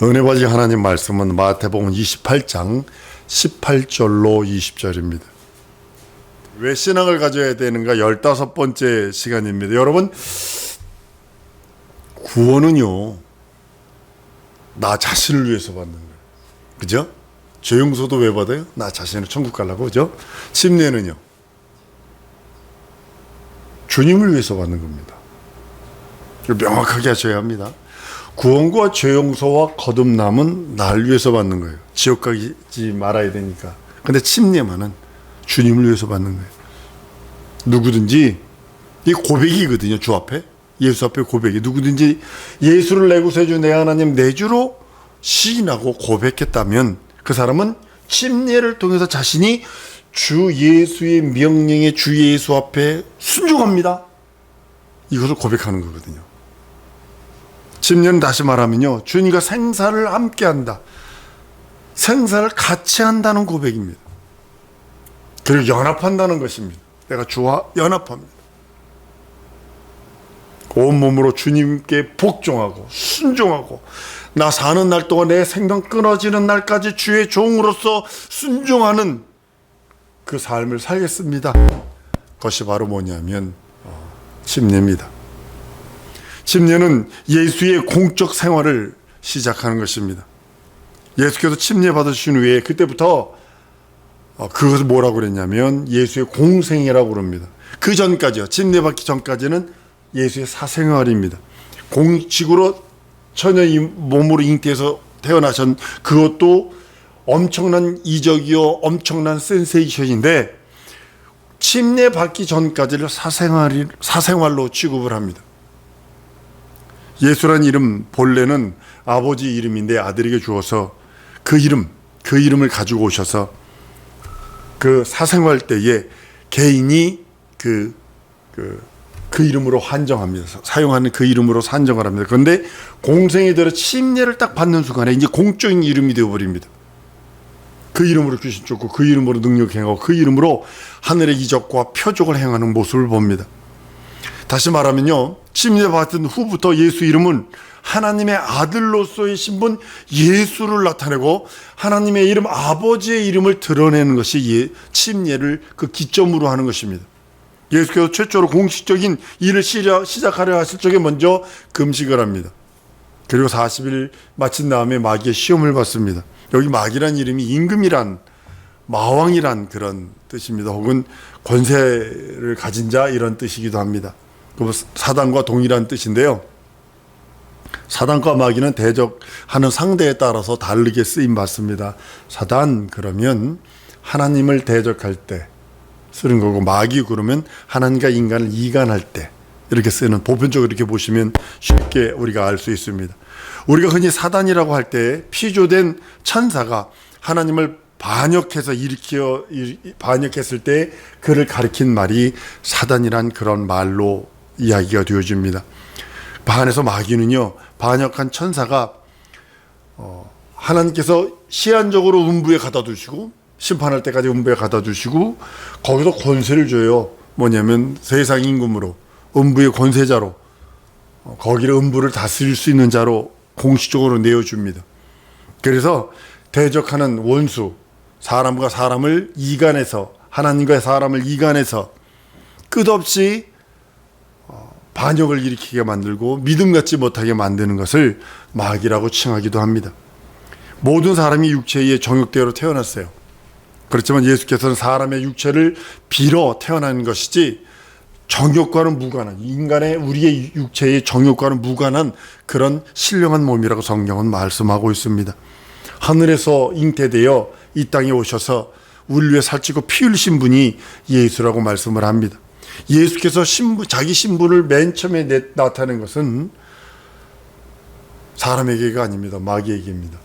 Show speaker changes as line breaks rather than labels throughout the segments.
은혜 받으신 하나님 말씀은 마태복음 28장 18절로 20절입니다. 왜 신앙을 가져야 되는가 15번째 시간입니다. 여러분, 구원은요, 나 자신을 위해서 받는 거예요. 그죠? 죄 용서도 왜 받아요? 나 자신을 천국 가려고. 그죠? 침례는요, 주님을 위해서 받는 겁니다. 명확하게 하셔야 합니다. 구원과 죄 용서와 거듭남은 날 위해서 받는 거예요. 지옥 가지 말아야 되니까. 근데 침례만은 주님을 위해서 받는 거예요. 누구든지, 이 고백이거든요. 주 앞에, 예수 앞에 고백이. 누구든지 예수를 내 구세주 내 하나님 내 주로 시인하고 고백했다면 그 사람은 침례를 통해서 자신이 주 예수의 명령에 주 예수 앞에 순종합니다. 이것을 고백하는 거거든요. 침례는 다시 말하면요, 주님과 생사를 함께한다, 생사를 같이 한다는 고백입니다. 그리고 연합한다는 것입니다. 내가 주와 연합합니다. 온몸으로 주님께 복종하고 순종하고, 나 사는 날 동안 내 생명 끊어지는 날까지 주의 종으로서 순종하는 그 삶을 살겠습니다. 그것이 바로 뭐냐면 침례입니다. 침례는 예수의 공적 생활을 시작하는 것입니다. 예수께서 침례 받으신 후에 그때부터 그것을 뭐라고 그랬냐면 예수의 공생이라고 그럽니다. 그 전까지요, 침례 받기 전까지는 예수의 사생활입니다. 공식으로 처녀 몸으로 잉태해서 태어나신, 그것도 엄청난 이적이요, 엄청난 센세이션인데, 침례 받기 전까지를 사생활로 취급을 합니다. 예수란 이름 본래는 아버지 이름인데 아들에게 주어서 그 이름을 가지고 오셔서 그 사생활 때에 개인이 그 이름으로 한정합니다. 사용하는 그 이름으로 산정을 합니다. 그런데 공생이 되어 침례를 딱 받는 순간에 이제 공적인 이름이 되어버립니다. 그 이름으로 귀신 쫓고, 그 이름으로 능력 행하고, 그 이름으로 하늘의 이적과 표적을 행하는 모습을 봅니다. 다시 말하면요, 침례 받은 후부터 예수 이름은 하나님의 아들로서의 신분 예수를 나타내고 하나님의 이름, 아버지의 이름을 드러내는 것이 침례를 그 기점으로 하는 것입니다. 예수께서 최초로 공식적인 일을 시작하려 하실 적에 먼저 금식을 합니다. 그리고 40일 마친 다음에 마귀의 시험을 받습니다. 여기 마귀란 이름이 임금이란, 마왕이란 그런 뜻입니다. 혹은 권세를 가진 자, 이런 뜻이기도 합니다. 사단과 동일한 뜻인데요, 사단과 마귀는 대적하는 상대에 따라서 다르게 쓰임 받습니다. 사단 그러면 하나님을 대적할 때 쓰는 거고, 마귀 그러면 하나님과 인간을 이간할 때 이렇게 쓰는, 보편적으로 이렇게 보시면 쉽게 우리가 알 수 있습니다. 우리가 흔히 사단이라고 할 때 피조된 천사가 하나님을 반역했을 때 그를 가리킨 말이 사단이란 그런 말로 이야기가 되어집니다. 반해서 마귀는요, 반역한 천사가 하나님께서 시한적으로 음부에 갖다 두시고, 심판할 때까지 음부에 갖다 두시고, 거기서 권세를 줘요. 뭐냐면 세상 임금으로, 음부의 권세자로, 거기를 음부를 다스릴 수 있는 자로 공식적으로 내어줍니다. 그래서 대적하는 원수, 사람과 사람을 이간해서, 하나님과 사람을 이간해서 끝없이 반역을 일으키게 만들고 믿음 갖지 못하게 만드는 것을 마귀라고 칭하기도 합니다. 모든 사람이 육체의 정욕대로 태어났어요. 그렇지만 예수께서는 사람의 육체를 빌어 태어난 것이지 정욕과는 무관한, 우리의 육체의 정욕과는 무관한 그런 신령한 몸이라고 성경은 말씀하고 있습니다. 하늘에서 잉태되어 이 땅에 오셔서 우리를 위해 살찌고 피 흘리신 분이 예수라고 말씀을 합니다. 예수께서 자기 신분을 맨 처음에 나타낸 것은 사람에게가 아닙니다. 마귀에게입니다.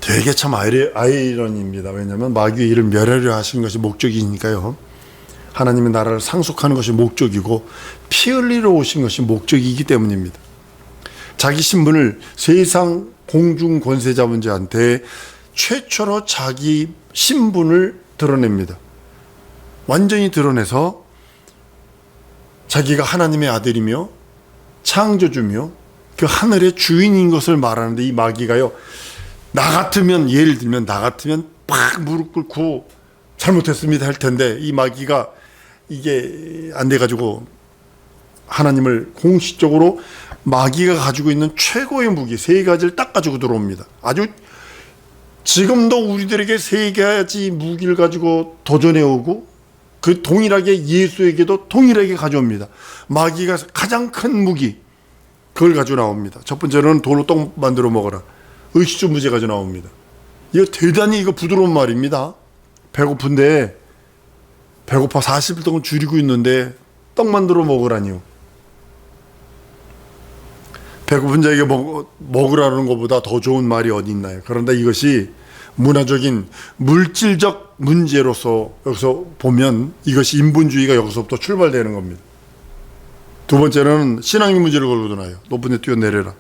되게 참 아이러니입니다. 왜냐하면 마귀의 일을 멸하려 하신 것이 목적이니까요. 하나님의 나라를 상속하는 것이 목적이고 피 흘리러 오신 것이 목적이기 때문입니다. 자기 신분을 세상 공중 권세자분들한테 최초로 자기 신분을 드러냅니다. 완전히 드러내서 자기가 하나님의 아들이며 창조주며 그 하늘의 주인인 것을 말하는데 이 마귀가요, 나 같으면, 예를 들면 나 같으면 팍 무릎 꿇고 잘못했습니다 할 텐데, 이 마귀가 이게 안 돼가지고 하나님을 공식적으로 마귀가 가지고 있는 최고의 무기 세 가지를 딱 가지고 들어옵니다. 아주 지금도 우리들에게 세 가지 무기를 가지고 도전해 오고, 그 동일하게 예수에게도 동일하게 가져옵니다. 마귀가 가장 큰 무기, 그걸 가지고 나옵니다. 첫 번째는 돌로 떡 만들어 먹어라. 의식주무제 가지고 나옵니다. 이거 대단히 부드러운 말입니다. 배고픈데, 배고파 40일 동안 줄이고 있는데 떡 만들어 먹으라니요. 배고픈 자에게 먹으라는 것보다 더 좋은 말이 어디 있나요? 그런데 이것이 문화적인 물질적 문제로서 여기서 보면 이것이 인본주의가 여기서부터 출발되는 겁니다. 두 번째는 신앙의 문제를 걸고 나요. 높은 데 뛰어내려라.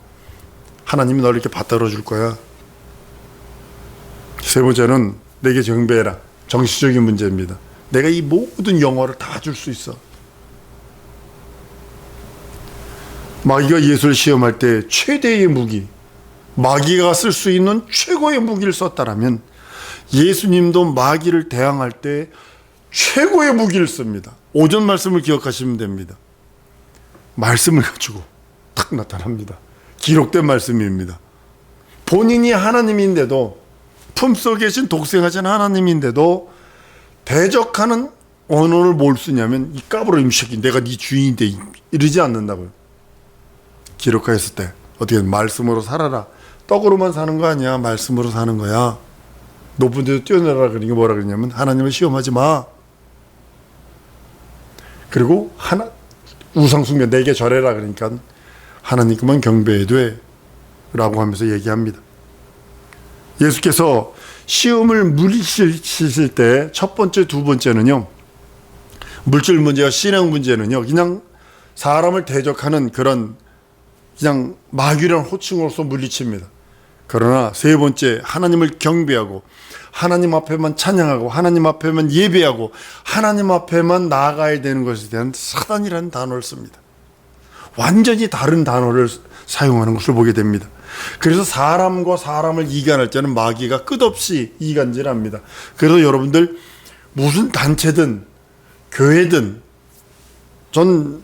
하나님이 너를 이렇게 받들어 줄 거야. 세 번째는 내게 경배해라. 정치적인 문제입니다. 내가 이 모든 영화를 다 줄 수 있어. 마귀가 예수를 시험할 때 최대의 무기, 마귀가 쓸 수 있는 최고의 무기를 썼다라면 예수님도 마귀를 대항할 때 최고의 무기를 씁니다. 오전 말씀을 기억하시면 됩니다. 말씀을 가지고 탁 나타납니다. 기록된 말씀입니다. 본인이 하나님인데도, 품속에 계신 독생하신 하나님인데도 대적하는 언어를 뭘 쓰냐면 이 까불어 새끼 내가 네 주인인데 이러지 않는다고요. 기록하였을 때 어떻게 말씀으로 살아라. 떡으로만 사는 거 아니야. 말씀으로 사는 거야. 높은 데서 뛰어내라. 그러니까 뭐라 그러냐면 하나님을 시험하지 마. 그리고 우상숭배 내게 절해라. 그러니까 하나님께만 경배해야 돼 라고 하면서 얘기합니다. 예수께서 시험을 물리치실 때 첫 번째, 두 번째는요, 물질 문제와 신앙 문제는요, 그냥 사람을 대적하는 그런 그냥 마귀라는 호칭으로서 물리칩니다. 그러나 세 번째, 하나님을 경배하고 하나님 앞에만 찬양하고 하나님 앞에만 예배하고 하나님 앞에만 나아가야 되는 것에 대한 사단이라는 단어를 씁니다. 완전히 다른 단어를 사용하는 것을 보게 됩니다. 그래서 사람과 사람을 이간할 때는 마귀가 끝없이 이간질합니다. 그래서 여러분들 무슨 단체든 교회든, 전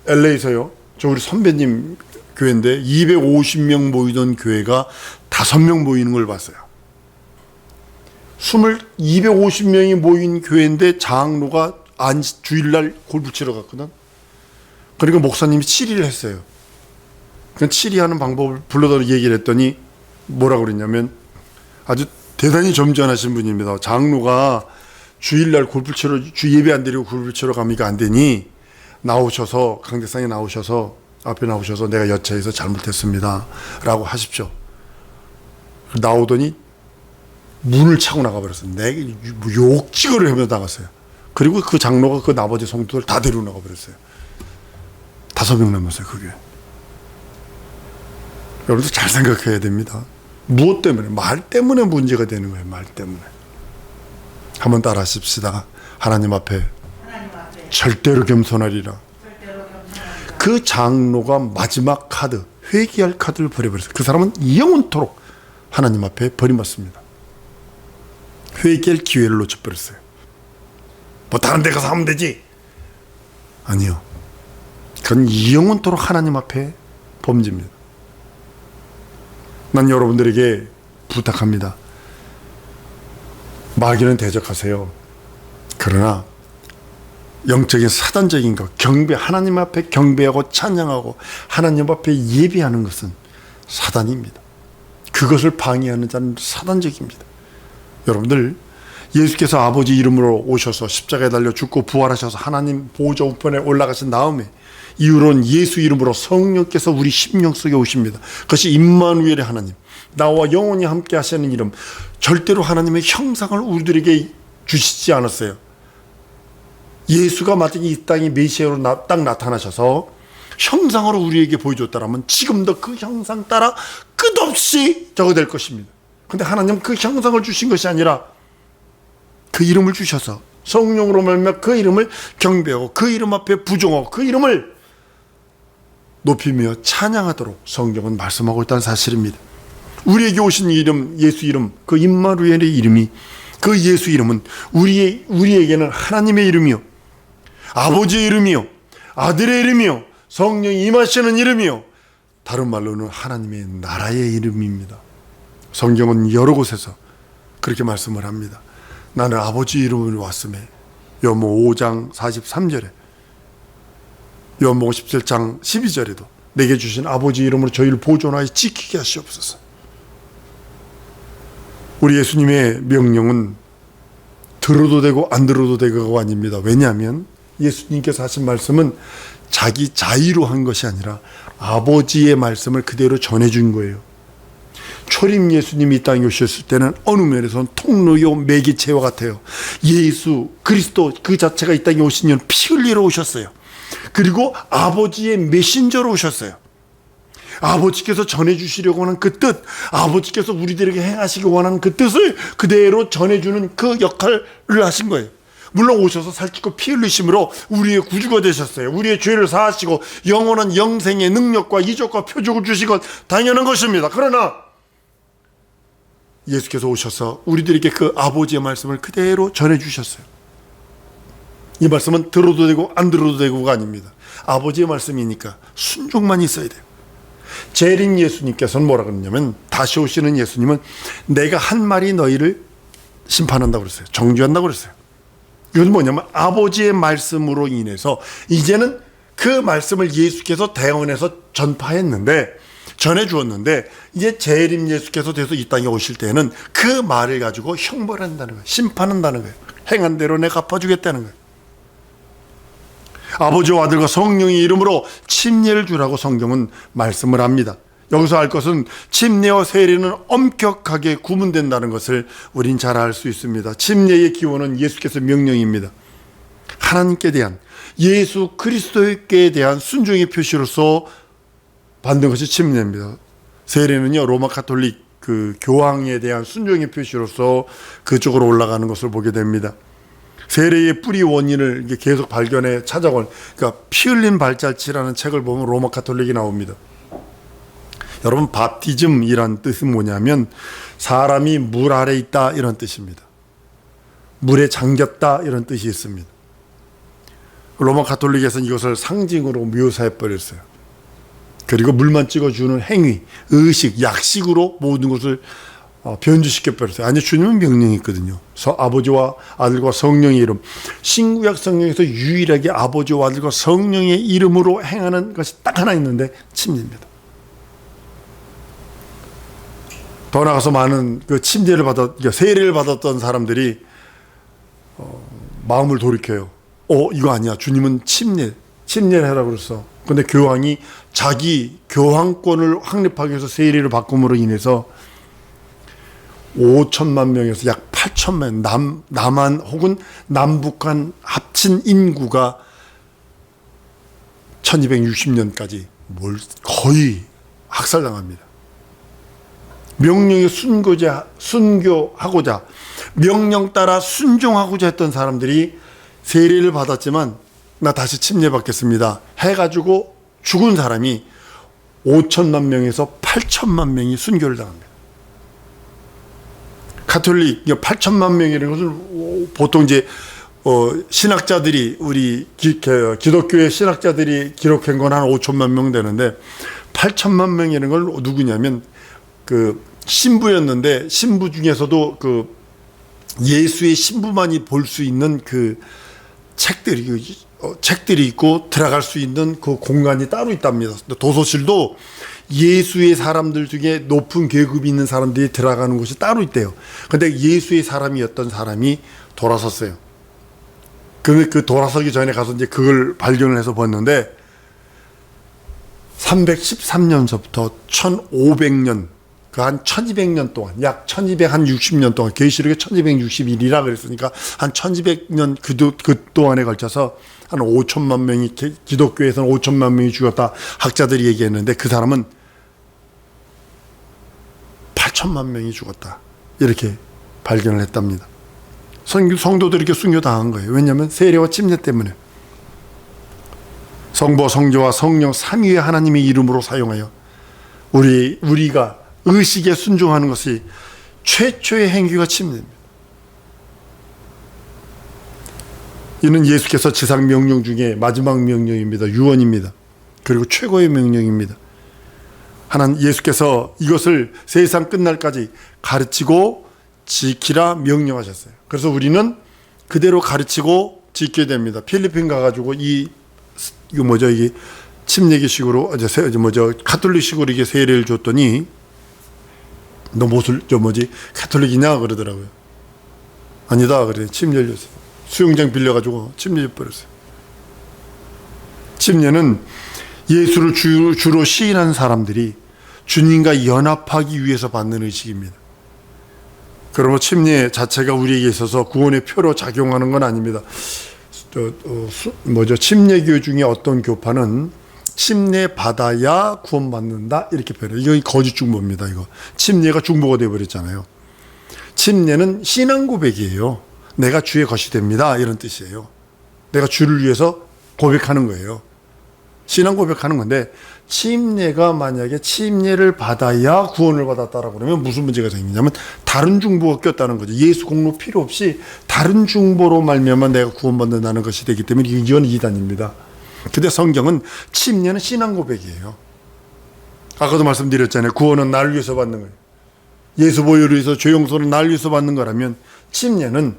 LA에서요, 저 우리 선배님 교회인데 250명 모이던 교회가 5명 모이는 걸 봤어요. 250명이 모인 교회인데 장로가 주일날 골프 치러 갔거든. 그러니까 목사님이 치리를 했어요. 그 치리하는 방법을 불러다 얘기를 했더니 뭐라고 그랬냐면, 아주 대단히 점잖으신 분입니다. 장로가 주일날 골프 치러, 주 예배 안 드리고 골프 치러 가면 이거 안 되니 나오셔서, 강대상에 나오셔서, 앞에 나오셔서 내가 여차해서 잘못했습니다 라고 하십시오. 나오더니 문을 차고 나가버렸어요. 내가 욕지거를 하면서 나갔어요. 그리고 그 장로가 그 나머지 성도들 다 데리고 나가버렸어요. 5명 남았어요, 그게. 여러분들 잘 생각해야 됩니다. 무엇 때문에? 말 때문에 문제가 되는 거예요. 말 때문에. 한번 따라 하십시다. 하나님 앞에 절대로 겸손하리라. 그 장로가 마지막 카드, 회개할 카드를 버려버렸어요. 그 사람은 영원토록 하나님 앞에 버림받습니다. 회개할 기회를 놓쳐버렸어요. 뭐 다른 데 가서 하면 되지. 아니요. 그건 영원토록 하나님 앞에 범죄입니다. 난 여러분들에게 부탁합니다. 마귀는 대적하세요. 그러나 영적인 사단적인 것, 하나님 앞에 경배하고 찬양하고 하나님 앞에 예배하는 것은 사단입니다. 그것을 방해하는 자는 사단적입니다. 여러분들, 예수께서 아버지 이름으로 오셔서 십자가에 달려 죽고 부활하셔서 하나님 보좌 우편에 올라가신 다음에 이후로는 예수 이름으로 성령께서 우리 심령 속에 오십니다. 그것이 임마누엘의 하나님, 나와 영원히 함께 하시는 이름. 절대로 하나님의 형상을 우리들에게 주시지 않았어요. 예수가 마치 이 땅에 메시아로 딱 나타나셔서 형상으로 우리에게 보여줬다라면 지금도 그 형상 따라 끝없이 저거 될 것입니다. 근데 하나님은 그 형상을 주신 것이 아니라 그 이름을 주셔서 성령으로 말미암아 그 이름을 경배하고 그 이름 앞에 부정하고 그 이름을 높이며 찬양하도록 성경은 말씀하고 있다는 사실입니다. 우리에게 오신 이름, 예수 이름, 그 임마누엘의 이름이, 그 예수 이름은 우리에게는 하나님의 이름이요, 아버지의 이름이요, 아들의 이름이요, 성령이 임하시는 이름이요, 다른 말로는 하나님의 나라의 이름입니다. 성경은 여러 곳에서 그렇게 말씀을 합니다. 나는 아버지 이름으로 왔음에, 요한복음 5장 43절에, 요한복음 17장 12절에도 내게 주신 아버지 이름으로 저희를 보존하여 지키게 하시옵소서. 우리 예수님의 명령은 들어도 되고 안 들어도 되고가 아닙니다. 왜냐하면 예수님께서 하신 말씀은 자기 자의로 한 것이 아니라 아버지의 말씀을 그대로 전해준 거예요. 초림 예수님이 이 땅에 오셨을 때는 어느 면에서는 통로요 매개체와 같아요. 예수 그리스도 그 자체가 이 땅에 오신 이유는 피 흘리러 오셨어요. 그리고 아버지의 메신저로 오셨어요. 아버지께서 전해주시려고 하는 그 뜻, 아버지께서 우리들에게 행하시기 원하는 그 뜻을 그대로 전해주는 그 역할을 하신 거예요. 물론 오셔서 살찌고 피 흘리심으로 우리의 구주가 되셨어요. 우리의 죄를 사하시고 영원한 영생의 능력과 이적과 표적을 주시건 당연한 것입니다. 그러나 예수께서 오셔서 우리들에게 그 아버지의 말씀을 그대로 전해주셨어요. 이 말씀은 들어도 되고 안 들어도 되고가 아닙니다. 아버지의 말씀이니까 순종만 있어야 돼요. 재림 예수님께서는 뭐라 그러냐면, 다시 오시는 예수님은 내가 한 말이 너희를 심판한다고 그랬어요. 정죄한다고 그랬어요. 이건 뭐냐면 아버지의 말씀으로 인해서 이제는 그 말씀을 예수께서 대언해서 전해주었는데 이제 재림 예수께서 돼서 이 땅에 오실 때는 그 말을 가지고 형벌한다는 거예요. 심판한다는 거예요. 행한 대로 내가 갚아주겠다는 거예요. 아버지와 아들과 성령의 이름으로 침례를 주라고 성경은 말씀을 합니다. 여기서 알 것은 침례와 세례는 엄격하게 구분된다는 것을 우린 잘 알 수 있습니다. 침례의 기원은 예수께서 명령입니다. 하나님께 대한, 예수 그리스도께 대한 순종의 표시로서 받는 것이 침례입니다. 세례는요, 로마 카톨릭 그 교황에 대한 순종의 표시로서 그쪽으로 올라가는 것을 보게 됩니다. 세례의 뿌리 원인을 계속 발견해 찾아온, 그러니까 피 흘린 발자취라는 책을 보면 로마 카톨릭이 나옵니다. 여러분, 바티즘이란 뜻은 뭐냐면 사람이 물 아래 있다 이런 뜻입니다. 물에 잠겼다 이런 뜻이 있습니다. 로마 카톨릭에서는 이것을 상징으로 묘사해 버렸어요. 그리고 물만 찍어주는 행위, 의식, 약식으로 모든 것을 변주시켜 버렸어요. 아니, 주님은 명령이 있거든요. 아버지와 아들과 성령의 이름. 신구약 성경에서 유일하게 아버지와 아들과 성령의 이름으로 행하는 것이 딱 하나 있는데 침례입니다. 더 나아가서 많은 그 세례를 받았던 사람들이 마음을 돌이켜요. 이거 아니야. 주님은 침례를 하라고 그랬어. 근데 교황이 자기 교황권을 확립하기 위해서 세례를 바꿈으로 인해서 5천만 명에서 약 8천만 명, 남한 혹은 남북한 합친 인구가 1260년까지 거의 학살당합니다. 명령에 순교하고자, 명령 따라 순종하고자 했던 사람들이 세례를 받았지만 나 다시 침례받겠습니다 해가지고 죽은 사람이 5천만 명에서 8천만 명이 순교를 당합니다. 가톨릭 8천만 명이라는 것을 보통 이제 신학자들이, 우리 기독교의 신학자들이 기록한 건 한 5천만 명 되는데, 8천만 명이라는 걸 누구냐면 그 신부였는데, 신부 중에서도 그 예수의 신부만이 볼 수 있는 그 책들이 있고 들어갈 수 있는 그 공간이 따로 있답니다. 도서실도 예수의 사람들 중에 높은 계급이 있는 사람들이 들어가는 곳이 따로 있대요. 근데 예수의 사람이었던 사람이 돌아섰어요. 그 돌아서기 전에 가서 이제 그걸 발견을 해서 봤는데, 313년서부터 1500년, 그 한 1200년 동안, 약 1260년 동안, 계시록에 1261이라 그랬으니까 한 1200년 그 동안에 걸쳐서 한 5천만 명이, 기독교에서는 5천만 명이 죽었다 학자들이 얘기했는데, 그 사람은 8천만 명이 죽었다 이렇게 발견을 했답니다. 성도들이 이렇게 순교당한 거예요. 왜냐하면 세례와 침례 때문에. 성부, 성자와 성령 삼위의 하나님의 이름으로 사용하여 우리가 의식에 순종하는 것이 최초의 행위가 침례입니다. 이는 예수께서 지상 명령 중에 마지막 명령입니다. 유언입니다. 그리고 최고의 명령입니다. 예수께서 이것을 세상 끝날까지 가르치고 지키라 명령하셨어요. 그래서 우리는 그대로 가르치고 지켜야 됩니다. 필리핀 가가지고 이게 침례기식으로 가톨릭식으로 이게 세례를 줬더니 너 가톨릭이냐 그러더라고요. 아니다 그래. 침례를 줬어요. 수영장 빌려가지고 침례 버렸어요. 침례는 예수를 주로 시인한 사람들이 주님과 연합하기 위해서 받는 의식입니다. 그러므로 침례 자체가 우리에게 있어서 구원의 표로 작용하는 건 아닙니다. 침례교 중에 어떤 교파는 침례 받아야 구원받는다 이렇게 표현해요. 이거 거짓 중보입니다. 이거 침례가 중보가 되어버렸잖아요. 침례는 신앙 고백이에요. 내가 주의 것이 됩니다 이런 뜻이에요. 내가 주를 위해서 고백하는 거예요. 신앙 고백하는 건데, 침례가 만약에 침례를 받아야 구원을 받았다라고 그러면 무슨 문제가 생기냐면 다른 중보가 꼈다는 거죠. 예수 공로 필요 없이 다른 중보로 말미암아 내가 구원받는다는 것이 되기 때문에 이건 이단입니다. 근데 성경은 침례는 신앙 고백이에요. 아까도 말씀드렸잖아요. 구원은 날 위해서 받는 거예요. 예수 보혈을 위해서 죄 용서는 날 위해서 받는 거라면 침례는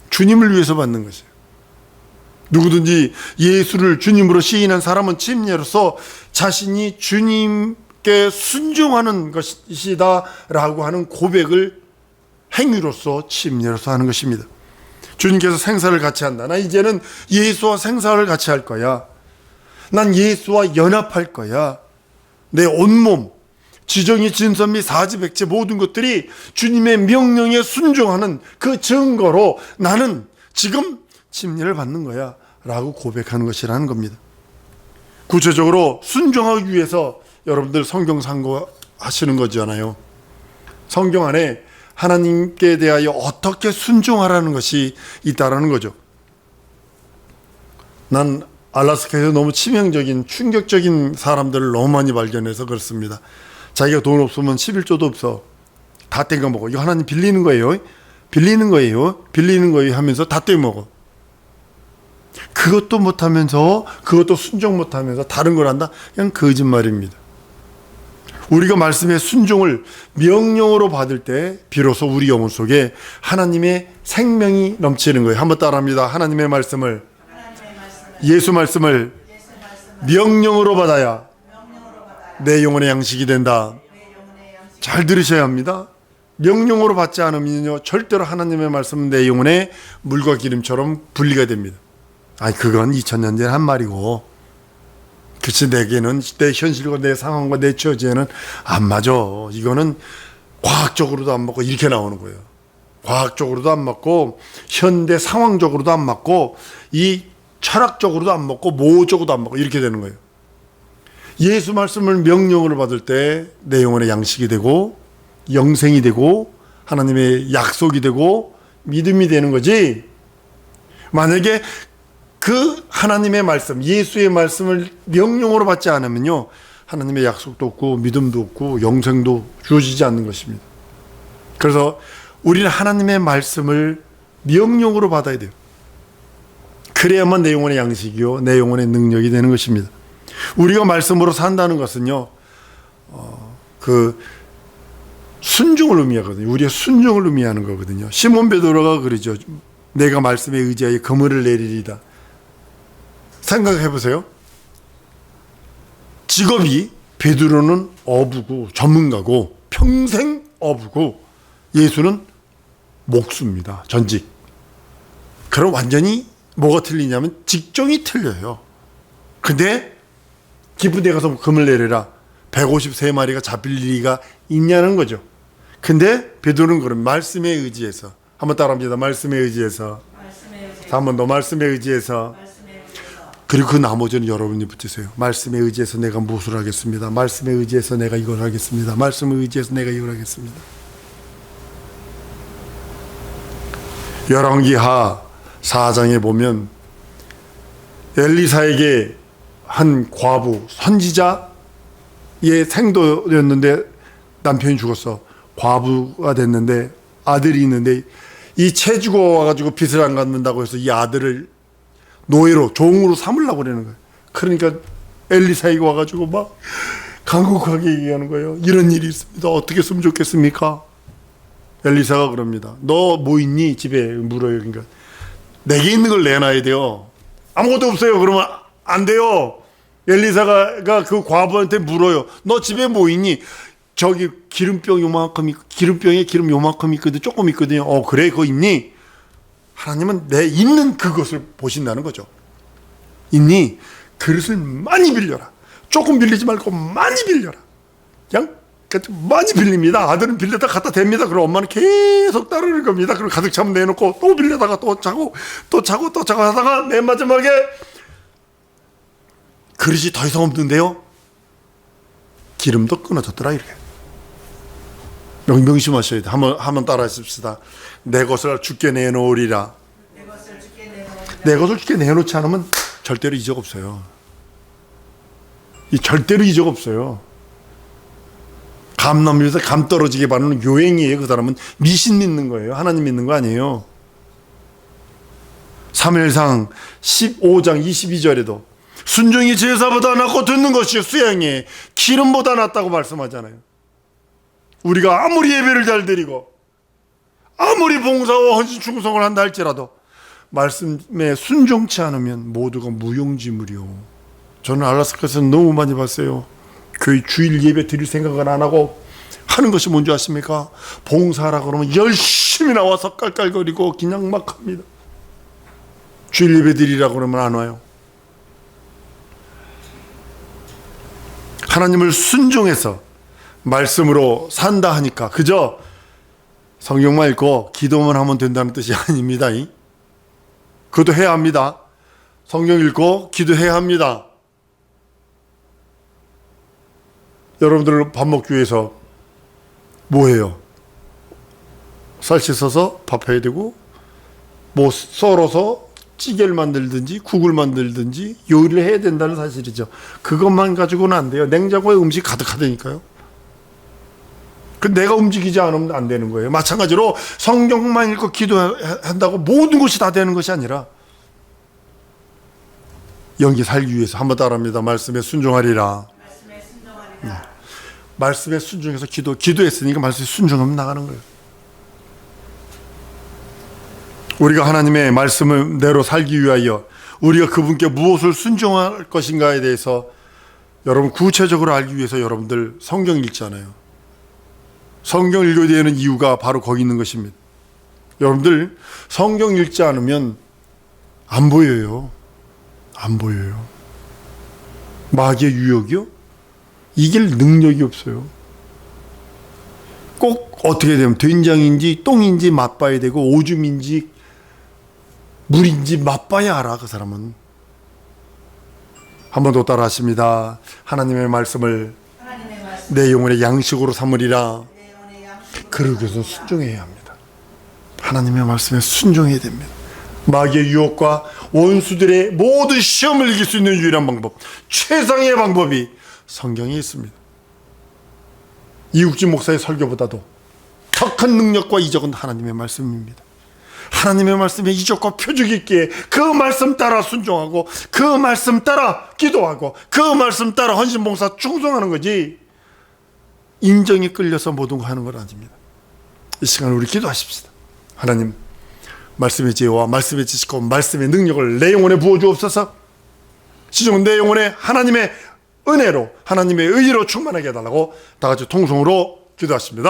주님을 위해서 받는 것이에요. 누구든지 예수를 주님으로 시인한 사람은 침례로서 자신이 주님께 순종하는 것이다 라고 하는 고백을 행위로서 침례로서 하는 것입니다. 주님께서 생사를 같이 한다. 나 이제는 예수와 생사를 같이 할 거야. 난 예수와 연합할 거야. 내 온몸, 지정이 진선 및 사지백체 모든 것들이 주님의 명령에 순종하는 그 증거로 나는 지금 침례를 받는 거야 라고 고백하는 것이라는 겁니다. 구체적으로 순종하기 위해서 여러분들 성경 상고하시는 거잖아요. 성경 안에 하나님께 대하여 어떻게 순종하라는 것이 있다라는 거죠. 난 알라스카에서 너무 치명적인 충격적인 사람들을 너무 많이 발견해서 그렇습니다. 자기가 돈 없으면 11조도 없어. 다 땡겨 먹어. 이거 하나님 빌리는 거예요. 빌리는 거예요 하면서 다 땡겨 먹어. 그것도 못하면서, 그것도 순종 못하면서 다른 걸 한다? 그냥 거짓말입니다. 우리가 말씀의 순종을 명령으로 받을 때 비로소 우리 영혼 속에 하나님의 생명이 넘치는 거예요. 한번 따라합니다. 하나님의 말씀을, 예수 말씀을 명령으로 받아야 내 영혼의 양식이 된다. 잘 들으셔야 합니다. 명령으로 받지 않으면요, 절대로 하나님의 말씀은 내 영혼의 물과 기름처럼 분리가 됩니다. 그건 2000년 전에 한 말이고, 그치, 내게는 내 현실과 내 상황과 내 처지에는 안 맞아. 이거는 과학적으로도 안 맞고 이렇게 나오는 거예요. 과학적으로도 안 맞고 현대 상황적으로도 안 맞고 이 철학적으로도 안 맞고 모적으로도 안 맞고 이렇게 되는 거예요. 예수 말씀을 명령으로 받을 때 내 영혼의 양식이 되고 영생이 되고 하나님의 약속이 되고 믿음이 되는 거지, 만약에 그 하나님의 말씀, 예수의 말씀을 명령으로 받지 않으면요, 하나님의 약속도 없고 믿음도 없고 영생도 주어지지 않는 것입니다. 그래서 우리는 하나님의 말씀을 명령으로 받아야 돼요. 그래야만 내 영혼의 양식이요, 내 영혼의 능력이 되는 것입니다. 우리가 말씀으로 산다는 것은요, 순종을 의미하거든요. 우리의 순종을 의미하는 거거든요. 시몬 베드로가 그러죠. 내가 말씀에 의지하여 그물을 내리리다. 생각해 보세요. 직업이 베드로는 어부고 전문가고 평생 어부고 예수는 목수입니다. 전직. 그럼 완전히 뭐가 틀리냐면 직종이 틀려요. 근데 깊은 데 가서 그물 내려라. 153마리가 잡힐 리가 있냐는 거죠. 근데 베드로는 그럼 말씀에 의지해서, 한번 따라합니다. 말씀에 의지해서. 한 번 더 말씀에 의지해서. 그리고 그 나머지는 여러분이 붙이세요. 말씀에 의지해서 내가 무엇을 하겠습니다. 말씀에 의지해서 내가 이걸 하겠습니다. 말씀에 의지해서 내가 이걸 하겠습니다. 열왕기하 4장에 보면 엘리사에게 한 과부 선지자의 생도였는데 남편이 죽었어. 과부가 됐는데 아들이 있는데 이 채 죽어 와가지고 빚을 안 갚는다고 해서 이 아들을 노예로 종으로 삼으려고 그러는 거예요. 그러니까 엘리사가 와가지고 막 간곡하게 얘기하는 거예요. 이런 일이 있습니다. 어떻게 했으면 좋겠습니까? 엘리사가 그럽니다. 너 뭐 있니? 집에 물어요. 그러니까 내게 있는 걸 내놔야 돼요. 아무것도 없어요. 그러면 안 돼요. 엘리사가 그 과부한테 물어요. 너 집에 뭐 있니? 저기 기름병 요만큼 있고, 기름병에 기름 요만큼 있거든. 조금 있거든요. 그래 그거 있니? 하나님은 내 있는 그것을 보신다는 거죠. 있니? 그릇을 많이 빌려라. 조금 빌리지 말고 많이 빌려라. 그냥 많이 빌립니다. 아들은 빌려다 갖다 댑니다. 그럼 엄마는 계속 따르는 겁니다. 그럼 가득 차면 내놓고 또 빌려다가 또 차고 하다가 맨 마지막에 그릇이 더 이상 없는데요. 기름도 끊어졌더라 이렇게. 명심하셔야 돼. 한번 따라 하십시다. 내 것을 주께 내놓으리라. 내 것을 주께 내놓지 않으면 절대로 이적 없어요. 절대로 이적 없어요. 감 넘겨서 감 떨어지게 바르는 요행이에요. 그 사람은 미신 믿는 거예요. 하나님 믿는 거 아니에요. 사무엘상 15장 22절에도 순종이 제사보다 낫고 듣는 것이 수양에 기름보다 낫다고 말씀하잖아요. 우리가 아무리 예배를 잘 드리고 아무리 봉사와 헌신 충성을 한다 할지라도 말씀에 순종치 않으면 모두가 무용지물이요. 저는 알라스카에서 너무 많이 봤어요. 교회 주일 예배 드릴 생각을 안 하고 하는 것이 뭔지 아십니까? 봉사하라 그러면 열심히 나와서 깔깔거리고 그냥 막 합니다. 주일 예배 드리라 그러면 안 와요. 하나님을 순종해서 말씀으로 산다 하니까 그저 성경만 읽고 기도만 하면 된다는 뜻이 아닙니다. 그것도 해야 합니다. 성경 읽고 기도해야 합니다. 여러분들 밥 먹기 위해서 뭐 해요? 쌀 씻어서 밥 해야 되고 뭐 썰어서 찌개를 만들든지 국을 만들든지 요리를 해야 된다는 사실이죠. 그것만 가지고는 안 돼요. 냉장고에 음식 가득하다니까요. 내가 움직이지 않으면 안 되는 거예요. 마찬가지로 성경만 읽고 기도한다고 모든 것이 다 되는 것이 아니라 영계 살기 위해서 한번 따라합니다. 말씀에 순종하리라. 말씀에 순종해서 기도했으니까 말씀에 순종하면 나가는 거예요. 우리가 하나님의 말씀대로 살기 위하여 우리가 그분께 무엇을 순종할 것인가에 대해서 여러분 구체적으로 알기 위해서 여러분들 성경 읽잖아요. 성경 읽어야 되는 이유가 바로 거기 있는 것입니다. 여러분들 성경 읽지 않으면 안 보여요. 안 보여요. 마귀의 유혹이요? 이길 능력이 없어요. 꼭 어떻게 되면 된장인지 똥인지 맛봐야 되고 오줌인지 물인지 맛봐야 알아. 그 사람은. 한 번 더 따라 하십니다. 하나님의 말씀을 내 영혼의 양식으로 삼으리라. 그러기 위해서 순종해야 합니다. 하나님의 말씀에 순종해야 됩니다. 마귀의 유혹과 원수들의 모든 시험을 이길 수 있는 유일한 방법, 최상의 방법이 성경에 있습니다. 이국진 목사의 설교보다도 더 큰 능력과 이적은 하나님의 말씀입니다. 하나님의 말씀에 이적과 표적이 있기에 그 말씀 따라 순종하고 그 말씀 따라 기도하고 그 말씀 따라 헌신봉사 충성하는 거지 인정에 끌려서 모든 거 하는 건 아닙니다. 이 시간 우리 기도하십시다. 하나님, 말씀의 지혜와 말씀의 지식과 말씀의 능력을 내 영혼에 부어주옵소서. 시종은 내 영혼에 하나님의 은혜로 하나님의 의로 충만하게 해달라고 다 같이 통성으로 기도하십니다.